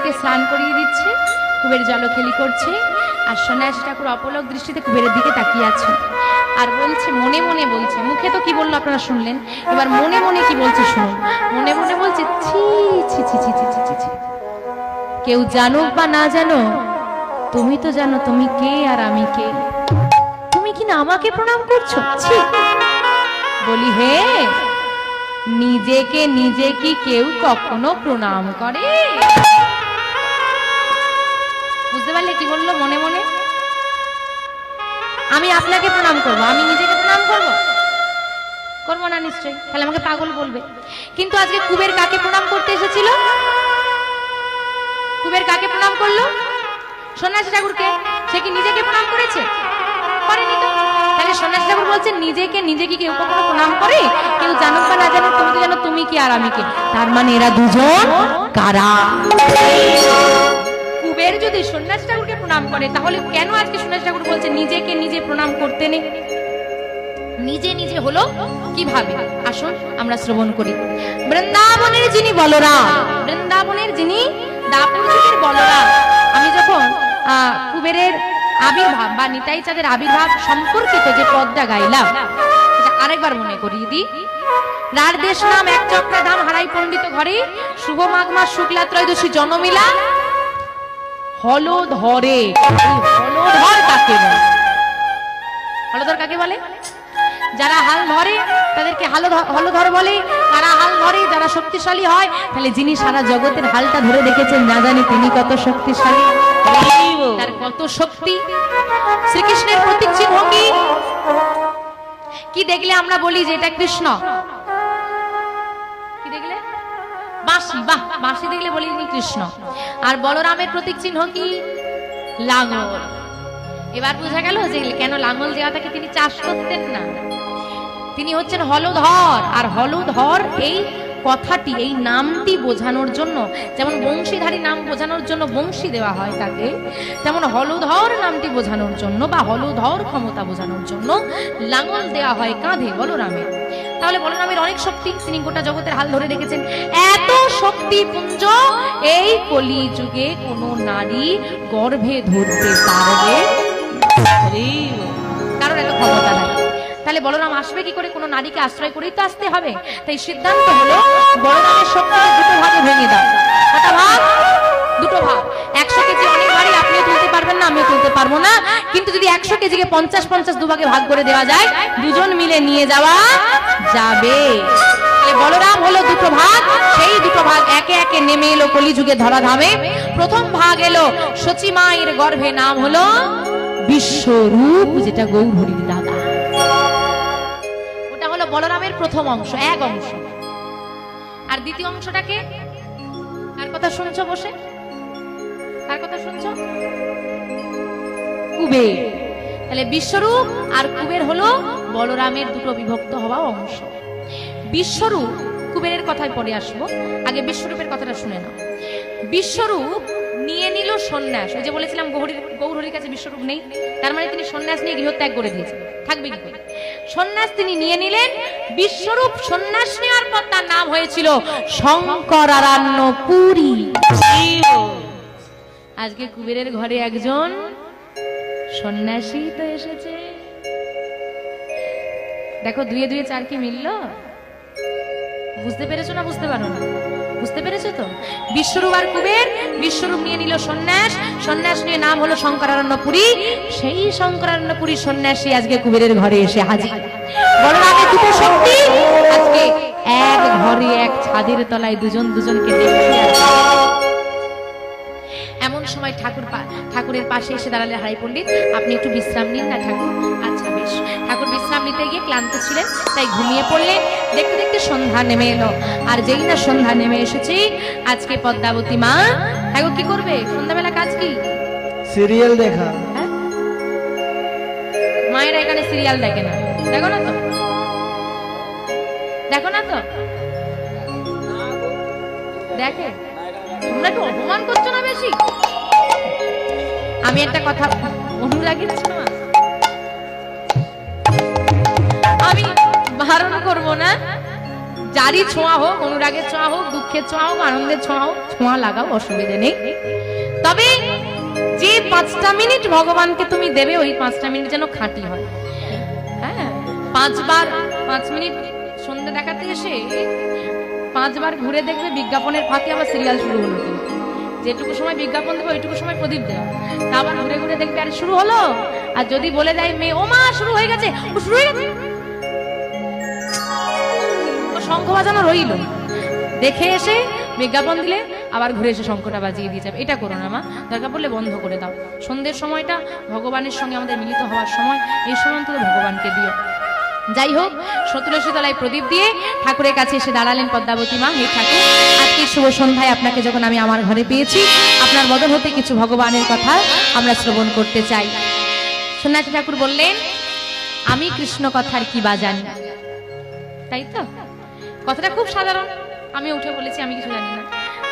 কুবেরকে স্নান করিয়ে দিচ্ছে, কুবের জলখেলি করছে, আর সন্ন্যাসী ঠাকুর অপলক দৃষ্টিতে কুবেরের দিকে তাকিয়ে আছে আর বলছে, মনে মনে বলছে, মুখে তো কি বললো আপনারা শুনলেন, এবার মনে মনে কি বলছে শুনুন। মনে মনে বলছে, ছি ছি ছি ছি ছি ছি ছি, কেউ জানুক বা না জানো, তুমি তো জানো তুমি কে আর আমি কে, তুমি কি না আমাকে প্রণাম করছো? ছি। বলি, হে, নিজেকে নিজে কি কেউ কখনো প্রণাম করে? বুঝতে পারলে কি বললো মনে মনে? আমি আপনাকে প্রণাম করব, আমি নিজেকে প্রণাম করব? করবো না নিশ্চয়ই, তাহলে আমাকে পাগল বলবে। কিন্তু আজকে কুবের কাকে প্রণাম করতে এসেছিল? কুবের কাকে প্রণাম করলো? সন্ন্যাসী ঠাকুরকে। সে কি নিজেকে প্রণাম করেছে? করেনি তো। তাহলে সন্ন্যাসী ঠাকুর বলছে, নিজেকে নিজে কি কেউ কখনো প্রণাম করে? কেউ জানুক বা না জানুক, তুমি তো জানো তুমি কি আর আমি কে। তার মানে এরা দুজন কারা? কুবের যদি সন্ন্যাসী ঠাকুরকে প্রণাম করে, তাহলে কেন আজকে সন্ন্যাসী ঠাকুর বলছে নিজেকে নিজে প্রণাম করতে নেই? নিজে নিজে হলো কিভাবে? আসুন আমরা শ্রবণ করি। বৃন্দাবনের যিনি বলরাম, বৃন্দাবনের যিনি দাপুর যুগের বলরাম। আমি যখন কুবেরের আবির্ভাব বা নিতাই চাঁদের আবির্ভাব সম্পর্কিত যে পদটা গাইলাম, আরেকবার মনে করিয়ে দিই। রার দেশ নাম এক চক্রে ধাম হারাই পণ্ডিত ঘরে, শুভ মাঘ মাস শুক্লা ত্রয়োদশী জনমিলা হলধরে। হলধর কাকে বলে? হলধর কাকে বলে? যারা হাল ধরে তাদেরকে হলধর বলে। কারা হাল ধরে? যারা শক্তিশালী হয়। তাহলে যিনি সারা জগতের হালটা ধরে রেখেছেন, না জানি তিনি কত শক্তিশালী, তার কত শক্তি। শ্রীকৃষ্ণের প্রতীক চিহ্ন কি? কি দেখলে আমরা বলি যে এটা কৃষ্ণ? কি দেখলে? বাঁশি। বাহ, বাঁশি দেখলে বলি তিনি কৃষ্ণ। আর বলরামের প্রতীক চিহ্ন কি? লাঙল। এবার বোঝা গেল যে কেন লাঙল দেওয়াটাকে তিনি চাষ করতেন না। তিনি হচ্ছেন হলধর। আর হলধর এই কথাটি, এই নামটি বোঝানোর জন্য, যেমন বংশীধারী নাম বোঝানোর জন্য বংশী দেওয়া হয় তাকে, তেমন হলধর নামটি বোঝানোর জন্য বা হলধর ক্ষমতা বোঝানোর জন্য লাঙল দেওয়া হয় কাঁধে বলরামের। তাহলে বলরামের অনেক শক্তি, তিনি গোটা জগতের হাল ধরে রেখেছেন। এত শক্তি পুঞ্জ এই কলি যুগে কোন নারী গর্ভে ধরতে পারবে? কারণ এত ক্ষমতা নাই। তাহলে বলরাম আসবে কি করে? কোন নারীকে আশ্রয় করেই তো আসতে হবে। তাই সিদ্ধান্ত হলো বলরামের শক্তিকে দুটো ভাগে ভেঙে দাও। কটা ভাগ? দুটো ভাগ। 100 কেজি অনেক ভারী, আপনিও তুলতে পারবেন না, আমিও তুলতে পারবো না। কিন্তু যদি 100 কেজিকে 50-50 দুভাগে ভাগ করে দেওয়া যায়, দুজন মিলে নিয়ে যাওয়া যাবে। বলরাম হলো দুটো ভাগ, সেই দুটো ভাগ একে একে নেমে এলো কলিযুগে ধরাধামে। প্রথম ভাগ এলো সচী মায়ের গর্ভে, নাম হলো বিশ্বরূপ, যেটা গৌরহরির দাদা। ওটা হলো বলরামের প্রথম অংশ, এক অংশ। আর দ্বিতীয় অংশটাকে কার কথা শুনছো বসে? কার কথা শুনছো? কুবের। তাহলে বিশ্বরূপ আর কুবের হলো বলরামের দুটো বিভক্ত হওয়া অংশ। বিশ্বরূপ কুবেরের কথায় পরে আসবো, আগে বিশ্বরূপের কথাটা শুনে নাও। বিশ্বরূপ নিয়ে নিল সন্ন্যাস। ওই যে বলেছিলাম গৌরহরির কাছে বিশ্বরূপ নেই, তার মানে তিনি সন্ন্যাস নিয়ে গৃহত্যাগ করে দিয়েছেন। থাকবে কি করে? সন্ন্যাস তিনি নিয়ে নিলেন। বিশ্বরূপ সন্ন্যাস নেওয়ার পর তার নাম হয়েছিল শঙ্করারণ্য পুরী। আজকে কুবেরের ঘরে একজন সন্ন্যাসী তো এসেছে। দেখো, 2 2 4 কি মিলল? বুঝতে পেরেছো না বুঝতে পারো না? বুঝতে পেরেছো তো? বিশ্বরূপ আর কুবের, বিশ্বরূপ নিয়ে নিল সন্ন্যাস, সন্ন্যাস নিয়ে নাম হলো শঙ্করারণ্যপুরী। সেই শঙ্করারণ্যপুরী সন্ন্যাসী আজকে কুবেরের ঘরে এসে হাজির। বলরামের দুটো শক্তি আজকে এক ঘরে, এক ছাদের তলায় দুজন দুজনকে দেখে। এমন সময় ঠাকুরের পাশে এসে দাঁড়ালে হারাই পণ্ডিত, আপনি একটু বিশ্রাম নিন না ঠাকুর? আচ্ছা বেশ। ঠাকুর বিশ্রাম নিতে গিয়ে ক্লান্ত ছিলেন, তাই ঘুমিয়ে পড়লেন। দেখতে দেখতে সন্ধ্যা নেমে এলো। আর যেই না সন্ধ্যা নেমে এসেছে, আজকে পদ্মাবতী মা ঠাকুর কি করবে? সন্ধ্যাবেলা কাজ কি? সিরিয়াল দেখা। মায়েরা এখানে সিরিয়াল দেখে না, দেখো না তো? দেখো না তো? দেখে? তোমরা একটু অপমান করছো না বেশি? আমি একটা কথা অনুরাগের ছোঁয়া, আমি বারণ করবো না। যারই ছোঁয়া হোক, অনুরাগের ছোঁয়া হোক, দুঃখ দুঃখের ছোঁয়াও আনন্দের ছোঁয়াও ছোঁয়া লাগাও, অসুবিধে নেই। তবে যে 5টা মিনিট ভগবানকে তুমি দেবে ওই 5টা মিনিট যেন খাঁটি হয়। হ্যাঁ, 5 মিনিট সন্ধ্যে দেখাতে এসে 5 বার ঘুরে দেখবে বিজ্ঞাপনের ফাঁকে আবার সিরিয়াল শুরু হলো কিনা। যেটুকু সময় বিজ্ঞাপন দেবে ওইটুকু সময় প্রদীপ দেওয়া, তা আবার ঘুরে ঘুরে দেখবে আর শুরু হলো। আর যদি বলে দেয় মেয়ে, ও মা শুরু হয়ে গেছে, ও শুরু হয়ে গেছে, ও শঙ্খ বাজানো রইল, দেখে এসে বিজ্ঞাপন দিলে আবার ঘুরে এসে শঙ্খটা বাজিয়ে দিয়ে যাবে। এটা করো না মা, দরকার পড়লে বন্ধ করে দাও। সন্ধ্যের সময়টা ভগবানের সঙ্গে আমাদের মিলিত হওয়ার সময়, এই সময় অন্তত ভগবানকে দিও। যাই হোক, সতুলসী তলায় প্রদীপ দিয়ে ঠাকুরের কাছে এসে দাঁড়ালেন পদ্মাবতী মা। হে ঠাকুর, আজকে শুভ সন্ধ্যায় আপনাকে যখন আমি আমার ঘরে পেয়েছি, আপনার বদন হতে কিছু ভগবানের কথা আমরা শ্রবণ করতে চাই। সন্ন্যাসী ঠাকুর বললেন, আমি কৃষ্ণ কথার কি বা জানি। তাই তো, কথাটা খুব সাধারণ। আমি উঠে বলেছি আমি কিছু জানি না,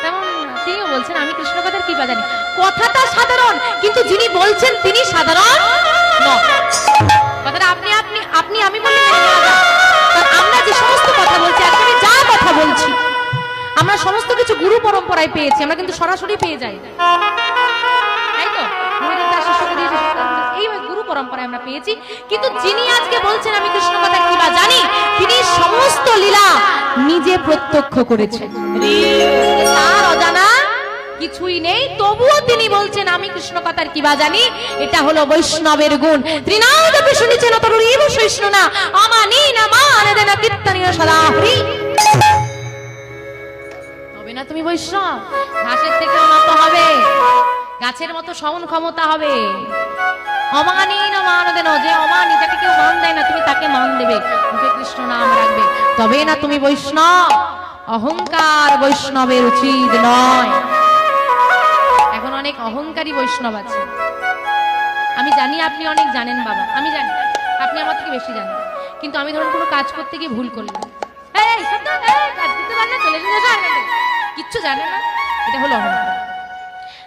তেমন তিনিও বলছেন আমি কৃষ্ণ কথার কি বা জানি। কথাটা সাধারণ, কিন্তু যিনি বলছেন তিনি সাধারণ নন। কথাটা আপনি আপনি আপনি আমি বললে আমরা যে সমস্ত কথা বলছি, আজকে যা কথা বলছি, আমরা সমস্ত কিছু গুরু পরম্পরায় পেয়েছি, আমরা কিন্তু সরাসরি পেয়ে যাই, তাই তো? এই গুরু পরম্পরায় আমরা পেয়েছি। কিন্তু যিনি আজকে বলছেন আমি কৃষ্ণ কথার কি বা জানি, তিনি সমস্ত লীলা নিজে প্রত্যক্ষ করেছেন, তার অজানা কিছুই নেই। তবুও তিনি বলছেন আমি কৃষ্ণ কথার কি বা জানি। এটা হলো বৈষ্ণবের গুণ। ত্রিনাদপি শুনিছেন তরুরীব সহিষ্ণুনা আমানিনা মানদেনা কীর্তনীয় সদা হরি। তবে না তুমি বৈষ্ণব, ঘাসের থেকে উন্নত হবে, গাছের মতো সহন ক্ষমতা হবে। অমানিনা মানদেনা, যে অমানি, যাকে কেউ মান দেয় না তুমি তাকে মান দেবে, মুখে কৃষ্ণ নাম রাখবে, তবে না তুমি বৈষ্ণব। অহংকার বৈষ্ণবের উচিত নয়। এখন অনেক অহংকারী বৈষ্ণব আছে। আমি জানি আপনি অনেক জানেন বাবা, আমি জানি আপনি আমার থেকে বেশি জানেন, কিন্তু আমি ধরুন কোনো কাজ করতে গিয়ে ভুল করলাম, কিচ্ছু জানে না, এটা হলো অহংকার।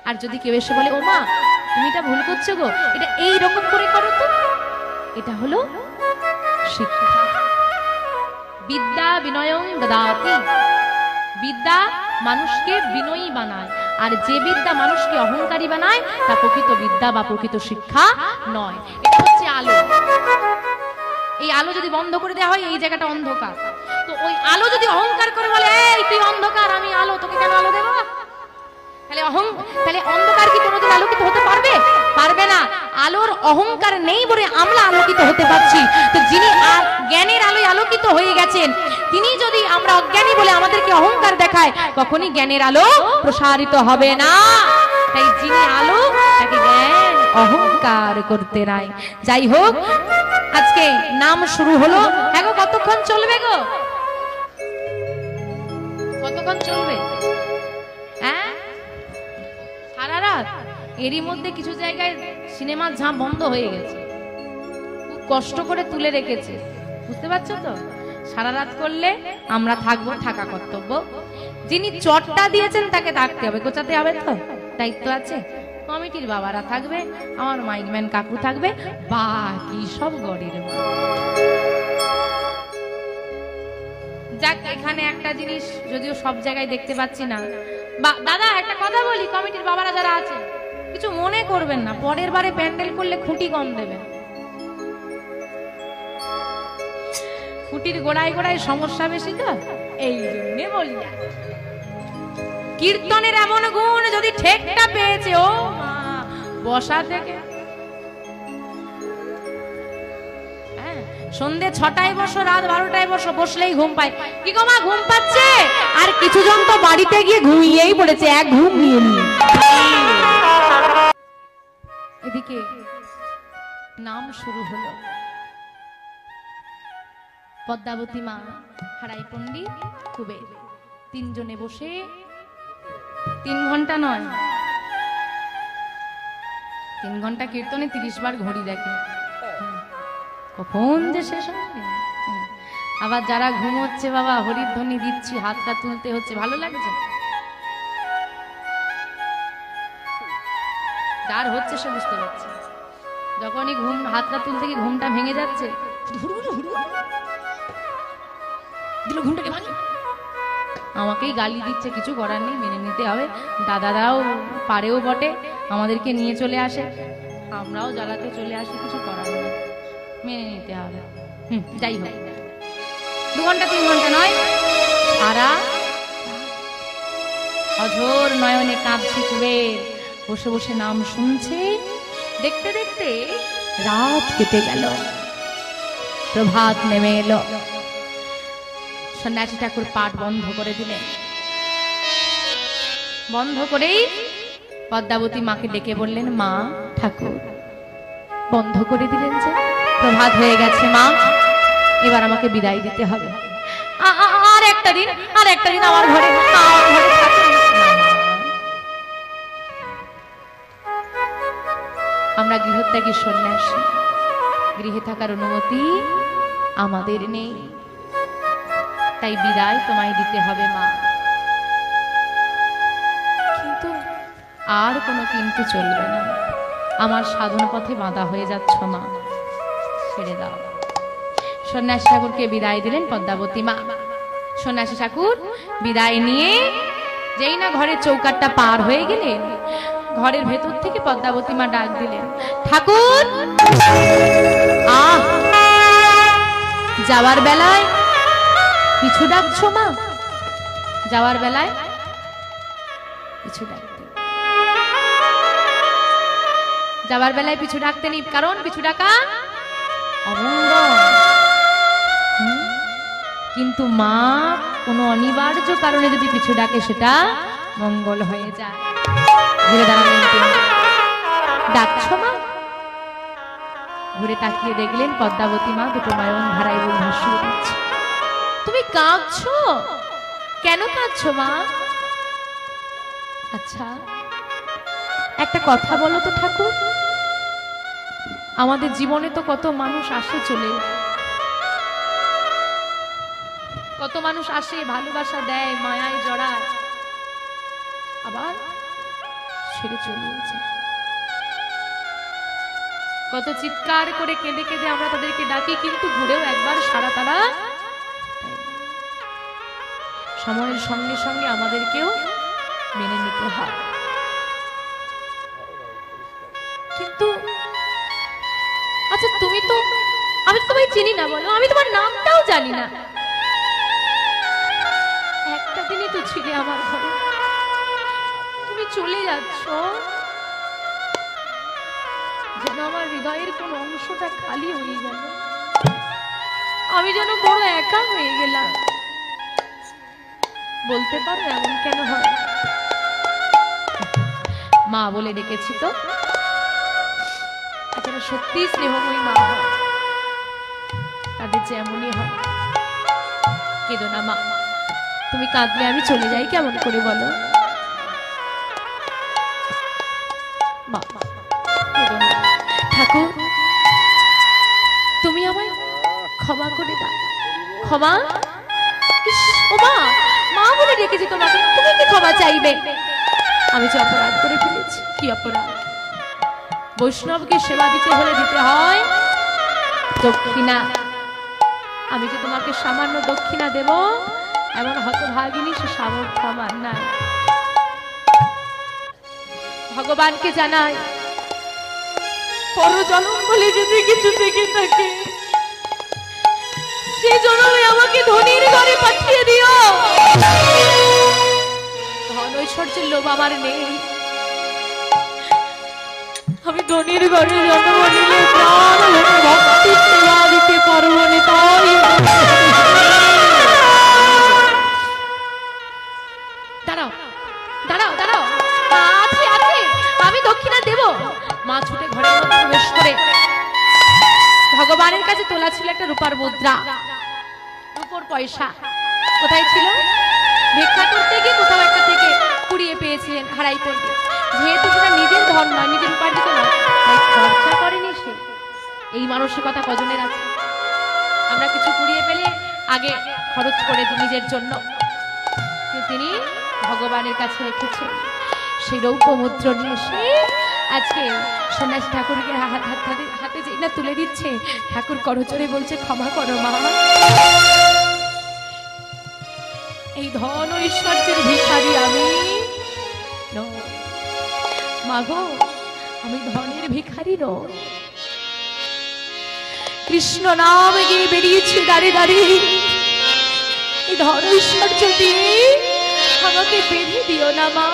আর যদি কেউ এসে বলে ও মা তুমি এটা ভুল করছো গো, এটা এই রকম করে করো তো, এটা হলো শিক্ষা। বিদ্যা বিনয়ং দদাতি, বিদ্যা মানুষকে বিনয়ী বানায়, আর যে বিদ্যা মানুষকে অহংকারী বানায় তা প্রকৃত বিদ্যা বা প্রকৃত শিক্ষা নয়। এটা হচ্ছে আলো। এই আলো যদি বন্ধ করে দেওয়া হয়, এই জায়গাটা অন্ধকার, তো ওই আলো যদি অহংকার করে বলে এই তুই অন্ধকার আমি আলো, তোকে কেন আলো দেবো, তাহলে অন্ধকার কি কোনোদিন আলোকিত হতে পারবে? পারবে না। আলোর অহংকার নেই বলে আমরা আলোকিত হতে পারছি। তো যিনি জ্ঞানের আলোয় আলোকিত হয়ে গেছেন, তিনি যদি আমরা অজ্ঞানী বলে আমাদেরকে অহংকার দেখায়, কখনই জ্ঞানের আলো প্রসারিত হবে না। তাই যিনি আলো তাকে জ্ঞান অহংকার করতে নাই। যাই হোক, আজকে নাম শুরু হলো। হ্যাঁ গো, কতক্ষণ চলবে গো? কতক্ষণ চলবে? হ্যাঁ, সারা রাত। এরই মধ্যে কিছু জায়গায় সিনেমার ঝাঁপ বন্ধ হয়ে গেছে, খুব কষ্ট করে তুলে রেখেছে, বুঝতে পারছো তো? সারা রাত করলে আমরা থাকবো, থাকা কর্তব্য। যিনি চটটা দিয়েছেন তাকে থাকতে হবে, গোছাতে হবে, তো দায়িত্ব আছে। কমিটির বাবারা থাকবে, আমার মাইকম্যান কাকু থাকবে, বাকি সব গড়ির। যাক, এখানে একটা জিনিস যদিও সব জায়গায় দেখতে পাচ্ছি না, দাদা একটা কথা বলি, কমিটির বাবারা যারা আছে কিছু মনে করবেন না, পরের বারে প্যান্ডেল করলে খুঁটি কম দেবেন। খুঁটির গোড়ায় গোড়ায় সমস্যা বেশি, তো এই জন্যে বলি। কীর্তনের এমন গুণ যদি ঠেকটা পেয়েছে, ও মা, বসা থেকে সন্ধে 6টায় বসো, রাত 12টায় বসো, বসলেই ঘুম পায়। কি গো মা, ঘুম পাচ্ছে? আর কিছু জন তো বাড়িতে গিয়ে ঘুমিয়েই পড়েছে, এক ঘুম নিয়ে নিয়ে। এদিকে নাম শুরু হলো। পদ্মাবতী মা, হারাই পণ্ডিত, কুবের, তিনজনে বসে 3 ঘন্টা নয়, 3 ঘন্টা কীর্তনে 30 বার ঘড়ি দেখে, কখন যে শেষ হবে। আবার যারা ঘুমোচ্ছে, বাবা হরির ধ্বনি দিচ্ছি, হাতটা তুলতে হচ্ছে, ভালো লাগছে? যার হচ্ছে সে বুঝতে পারছে। যখনই হাতটা তুলতে গিয়ে ঘুমটা ভেঙে যাচ্ছে, ঘুমটাকে ভাঙি, আমাকেই গালি দিচ্ছে, কিছু করার নেই, মেনে নিতে হবে। দাদারাও পারেও বটে, আমাদেরকে নিয়ে চলে আসে, আমরাও জ্বালাতে চলে আসি, কিছু করার নেই, মেনে নিতে হবে। যাই হোক, 2 ঘন্টা 3 ঘন্টা নয়, সারা অঝোর নয়নে কাঁদছে কুবের, বসে বসে নাম শুনছে। দেখতে দেখতে রাত কেটে গেল, প্রভাত নেমে এলো। সন্ন্যাসী ঠাকুর পাঠ বন্ধ করে দিলেন। বন্ধ করেই পদ্মাবতী মাকে ডেকে বললেন, মা, ঠাকুর বন্ধ করে দিলেন যে, প্রভাত হয়ে গেছে মা, এবার আমাকে বিদায় দিতে হবে। আর একটা দিন আমার ঘরে থাকুন। আমরা গৃহত্যাগী সন্ন্যাসী, গৃহে থাকার অনুমতি আমাদের নেই, তাই বিদায় তোমায় দিতে হবে মা। কিন্তু আর কোনো কিন্তু চলবে না, আমার সাধন পথে বাধা হয়ে যাচ্ছ মা, ছেড়ে দাও। সন্ন্যাসী ঠাকুরকে বিদায় দিলেন পদ্মাবতী মা। সন্ন্যাসী ঠাকুর বিদায় নিয়ে যেই না ঘরের চৌকাটটা পার হয়ে গেলেন, ঘরের ভেতর থেকে পদ্মাবতী মা ডাক দিলেন, ঠাকুর। যাওয়ার বেলায় পিছু ডাকছো মা, যাওয়ার বেলায় পিছু ডাকতে, যাওয়ার বেলায় পিছু ডাকতে নেই, কারণ পিছু ডাকা অমঙ্গল। কিন্তু মা কোনো অনিবার্য কারণে যদি পিছু ডাকে সেটা মঙ্গল হয়ে যায়। ঘুরে দাঁড়ালেন তিনি, ডাকছো মা? ঘুরে তাকিয়ে দেখলেন পদ্মাবতী মা দুটো নয়ন ধারায় ভাসিয়ে দিচ্ছে। তুমি কাঁদছো কেন? কাঁদছো মা? আচ্ছা একটা কথা বলো তো ঠাকুর, আমাদের জীবনে তো কত মানুষ আসে চলে, কত মানুষ আসে, ভালোবাসা দেয়, মায়ায় জড়ায়, আবার ছেড়ে চলে যায়। কত চিৎকার করে কেঁদে কেঁদে আমরা তাদেরকে ডাকি, কিন্তু ঘুরেও একবার সারা তারা সময়ের সঙ্গে সঙ্গে আমাদেরকেও মেনে নিতে হয়। কিন্তু আচ্ছা তুমি তো, আমি তো তোমায় চিনি না, বলো, আমি তোমার নামটাও জানি না। একটা দিনই তো ছিলে আমার ঘরে, তুমি চলে যাচ্ছ যেন আমার হৃদয়ের কোন অংশটা খালি হয়ে গেল, আমি যেন বড় একা হয়ে গেলাম। বলতে পারো এমন কেন হয়? মা বলে ডেকেছি তো, যারা সত্যি স্নেহময়ী মা হয় তাদের যে এমনই হয়। কেঁদো না মা, তুমি কাঁদলে আমি চলে যাই কেমন করে বলো? মা কেঁদো না, ঠাকুর তুমি আমায় ক্ষমা করে দাও। ক্ষমা? ও মা, মা বলে ডেকেছি তোমাকে, তুমি কি ক্ষমা চাইবে? আমি যে অপরাধ করে ফেলেছি। কি অপরাধ? বৈষ্ণবকে সেবা দিতে হলে দিতে হয় দক্ষিণা। আমি যে তোমাকে সামান্য দক্ষিণা দেব এমন হতভাগিনী সে সামর্থ্য আমার নাই। ভগবানকে জানাই, পরজন্ম বলে যদি কিছু থেকে থাকে সেই জন্মে আমাকে ধনীর ঘরে পাঠিয়ে দিও। ধন ঐশ্বর্যের লোভ আমার নেই, আমি ধনীর ঘরে জন্ম নিলে প্রাণ ভক্তি সেবা দিতে পারবো না। তাই দাঁড়াও দাঁড়াও দাঁড়াও, আছে আছে, আমি দক্ষিণা দেব। মা ছুটে ঘরের মধ্যে প্রবেশ করে ভগবানের কাছে তোলা ছিল একটা রূপার মুদ্রা, রূপোর পয়সা। কোথায় ছিল? ভিক্ষা করতে গিয়ে কোথাও একটা থেকে কুড়িয়ে পেয়েছিলেন, হারাই পড়বে। যেহেতু সেটা নিজের ধন নয়, নিজের উপার্জিত নয়, তাই খরচা করেনি সে। এই মানসিকতা কজনের আছে? আমরা কিছু কুড়িয়ে পেলে আগে খরচ করে দিই নিজের জন্য, কিন্তু তিনি ভগবানের কাছে রেখেছেন সেই রৌপ্য মুদ্র নিয়ে এসে আজকে সন্ন্যাসী ঠাকুরকে হাতে যেই না তুলে দিচ্ছে, ঠাকুর করজোড়ে বলছে, ক্ষমা করো মা। এই ধন ঐশ্বর্যের ভিখারি আমি মাগো, আমি ধনের ভিখারি নই। কৃষ্ণ নাম গিয়ে বেরিয়েছি দাঁড়িয়ে দাঁড়িয়ে, এই ধন ঐশ্বর্য দিয়ে আমাকে বেঁধে দিও না মা।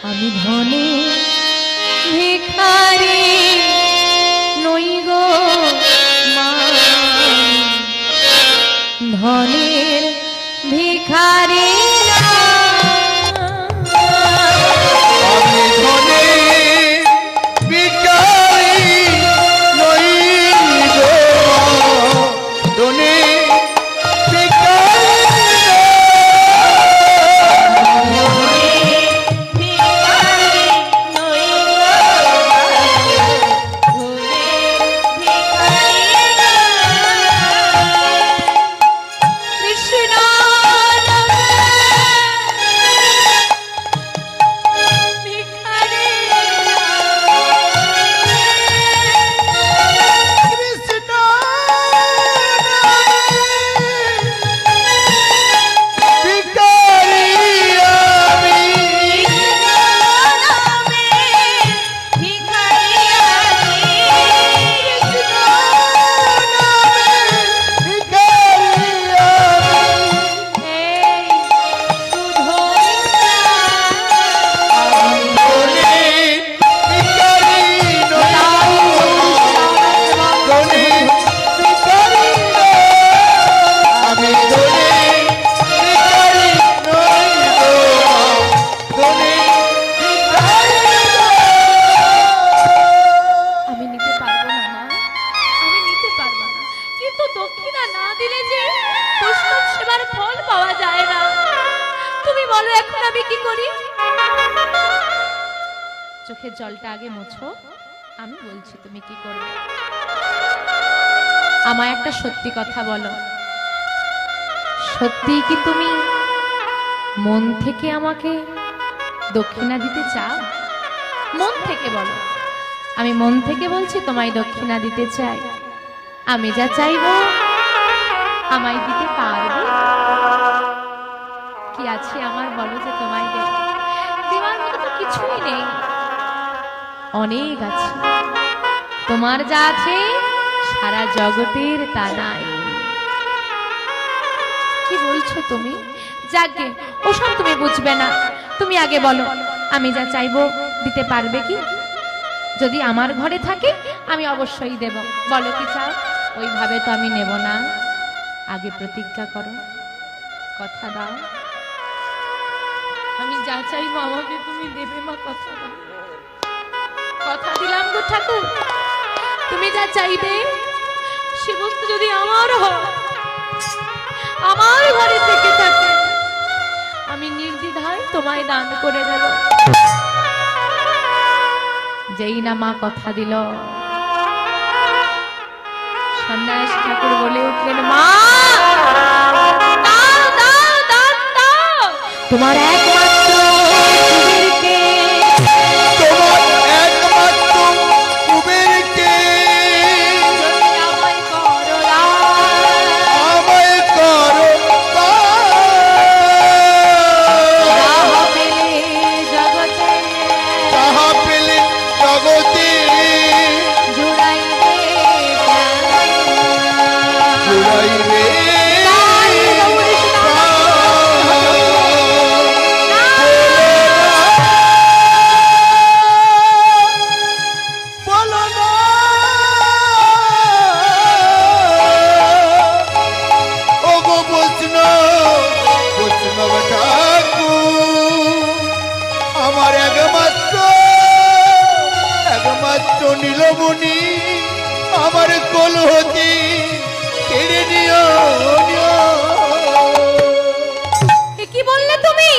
আমি ধনের ভিখারি নই গো মা, ধনের ভিখারি না। আমি ধনের ভিখারি নই গো, ধনের ভিখারি চোখের জলটা আগে মোছো, আমি বলছি তুমি কি করবে। আমায় একটা সত্যি কথা বলো, সত্যি কি তুমি মন থেকে আমাকে দক্ষিণা দিতে চাও? মন থেকে বলো। আমি মন থেকে বলছি তোমায় দক্ষিণা দিতে চাই। আমি যা চাইবো আমায় দিতে পারবে? কি আছে আমার বলো যে তোমায় দেব? দেওয়ার মতো তো কিছুই নেই, অনেক আছে। তোমার যা আছে সারা জগতের তা নাই। কি বলছো তুমি? যাকে ওসব তুমি বুঝবে না, তুমি আগে বলো আমি যা চাইবো দিতে পারবে কি? যদি আমার ঘরে থাকে আমি অবশ্যই দেব। বলো কি চাও? ওইভাবে তো আমি নেব না, আগে প্রতিজ্ঞা করো, কথা দাও। আমি যা চাইবো আমাকে তুমি দেবে মা, কথা দাও। কথা দিলাম গো ঠাকুর, তুমি যা চাইবে সে বস্তু যদি আমার হয়, আমার ঘরে থেকে থাকে, আমি নির্দ্বিধায় তোমায় দান করে দেব। যেই না মা কথা দিল, সন্ন্যাসী ঠাকুর বলে উঠলেন, মা দাও দাও দাও দাও, তোমার একমাত্র কুবেরকে, তোমার একমাত্র কুবেরকে যদি আমায় করো দান, আমায় করো দান। যাহা পেলে জগতে, যাহা পেলে জগতে জুড়াইবে প্রাণ। জুড়াইবে বলো না, ওগো বৈষ্ণব ঠাকুর, আমার একমাত্র নীলমণি আমার কোল হতে কেড়ে নিও। এ কি বললে তুমি?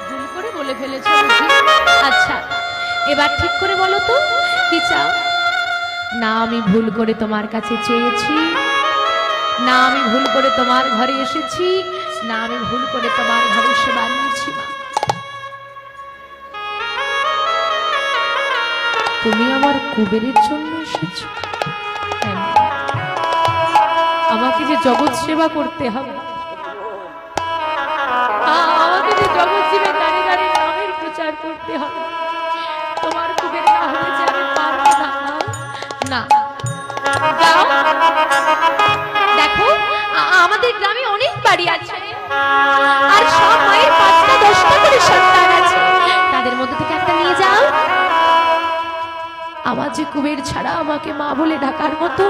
ভুল করে বলে ফেলেছো বুঝি? আচ্ছা এবার ঠিক করে বলো তো কি চাও? না আমি ভুল করে তোমার কাছে চেয়েছি, না আমি ভুল করে তোমার ঘরে এসেছি, না আমি ভুল করে তোমার ঘরে সেবা নিয়েছি। মা তুমি আমার কুবেরের জন্য এসেছো? হ্যাঁ, আমাকে যে জগৎ সেবা করতে হবে, আমাকে যে জগৎ জীবে দাঁড়িয়ে দাঁড়িয়ে নামের প্রচার করতে হবে, তোমার কুবের না হলে যে আমি পারবো না। না, যাও। দেখো, আমাদের গ্রামে অনেক বাড়ি আছে, আর সব মায়ের 5টা 10টা করে সন্তান আছে, তাদের মধ্যে থেকে একটা নিয়ে যাও। আমার যে কুবের ছাড়া আমাকে মা বলে ডাকার মতো